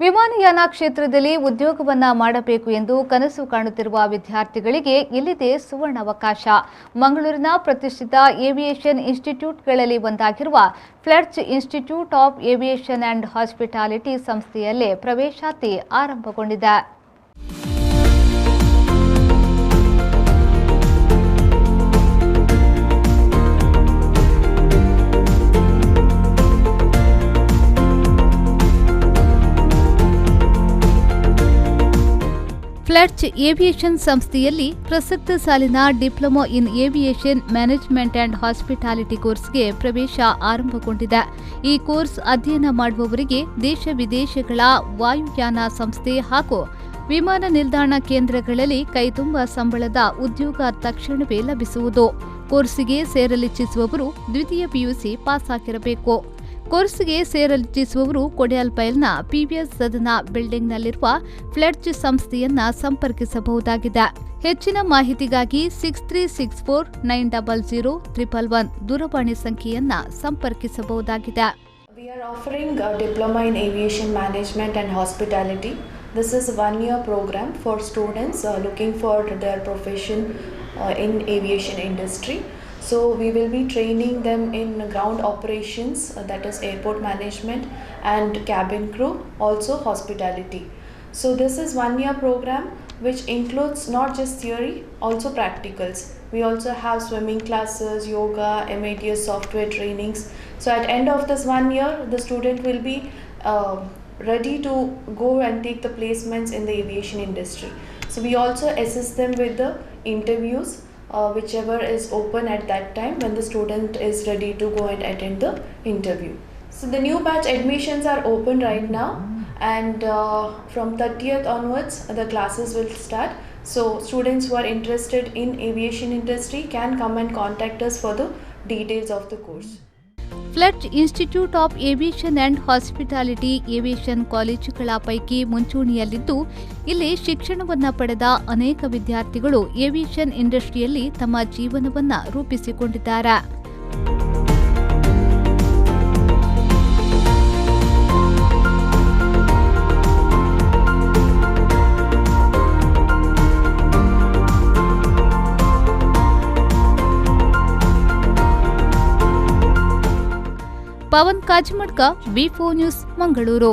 ವಿಮಾನಯಾನ ಕ್ಷೇತ್ರದಲ್ಲಿ ಉದ್ಯೋಗವನ್ನ ಮಾಡಬೇಕು ಎಂದು ಕನಸು ಕಾಣುತ್ತಿರುವ ವಿದ್ಯಾರ್ಥಿಗಳಿಗೆ ಇಲ್ಲಿದೆ ಸುವರ್ಣಾವಕಾಶ. ಮಂಗಳೂರಿನ ಪ್ರತಿಷ್ಠಿತ ಏವಿಯೇಷನ್ ಇನ್ಸ್ಟಿಟ್ಯೂಟ್ಗಳಲ್ಲಿ ಒಂದಾಗಿರುವ Fletch institute of aviation and hospitality ಸಂಸ್ಥೆಯಲ್ಲೇ ಪ್ರವೇಶಾತಿ ಆರಂಭಗೊಂಡಿದೆ. ಫ್ಲೆಟ್ಚ್ ಏವಿಯೇಷನ್ ಸಂಸ್ಥೆಯಲ್ಲಿ ಪ್ರಸಕ್ತ ಸಾಲಿನ diploma in aviation management and hospitality ಕೋರ್ಸ್ಗೆ ಪ್ರವೇಶ ಆರಂಭಗೊಂಡಿದೆ. ಈ ಕೋರ್ಸ್ ಅಧ್ಯಯನ ಮಾಡುವವರಿಗೆ ದೇಶ ವಿದೇಶಗಳ ವಾಯುಯಾನ ಸಂಸ್ಥೆ ಹಾಗೂ ವಿಮಾನ ನಿಲ್ದಾಣ ಕೇಂದ್ರಗಳಲ್ಲಿ ಕೈತುಂಬ ಸಂಬಳದ ಉದ್ಯೋಗ ತಕ್ಷಣವೇ ಲಭಿಸುವುದು. ಕೋರ್ಸ್ಗೆ ಸೇರಲಿಚ್ಛಿಸುವವರು ದ್ವಿತೀಯ ಪಿಯುಸಿ ಪಾಸ್ ಆಗಿರಬೇಕು. ಕೋರ್ಸ್ಗೆ ಸೇರಲಿಚ್ಛಿಸುವವರು ಕೊಡಿಯಾಲ್ಪೈಲ್ನ ಪಿವಿಎಸ್ ಸದನ ಬಿಲ್ಡಿಂಗ್ನಲ್ಲಿರುವ ಫ್ಲೆಟ್ಚ್ ಸಂಸ್ಥೆಯನ್ನ ಸಂಪರ್ಕಿಸಬಹುದಾಗಿದೆ. ಹೆಚ್ಚಿನ ಮಾಹಿತಿಗಾಗಿ 6364900111 ದೂರವಾಣಿ ಸಂಖ್ಯೆಯನ್ನ ಸಂಪರ್ಕಿಸಬಹುದಾಗಿದೆ. We are offering a diploma in aviation management and hospitality. This is a one-year program for students looking for their profession in aviation industry. So we will be training them in ground operations, that is airport management and cabin crew, also hospitality. So this is one-year program which includes not just theory, also practicals. We also have swimming classes, yoga, MATS software trainings. So at end of this 1 year, the student will be ready to go and take the placements in the aviation industry. So we also assist them with the interviews, whichever is open at that time when the student is ready to go and attend the interview. So the new batch admissions are open right now, and from 30th onwards the classes will start. So students who are interested in aviation industry can come and contact us for the details of the course. Fletch institute of aviation and hospitality aviation ಕಾಲೇಜುಗಳ ಪೈಕಿ ಮುಂಚೂಣಿಯಲ್ಲಿದ್ದು, ಇಲ್ಲಿ ಶಿಕ್ಷಣವನ್ನ ಪಡೆದ ಅನೇಕ ವಿದ್ಯಾರ್ಥಿಗಳು aviation ಇಂಡಸ್ಟ್ರಿಯಲ್ಲಿ ತಮ್ಮ ಜೀವನವನ್ನ ರೂಪಿಸಿಕೊಂಡಿದ್ದಾರೆ. ಪವನ್ ಕಾಜಮಡ್ಕ, ವಿ4 ನ್ಯೂಸ್, ಮಂಗಳೂರು.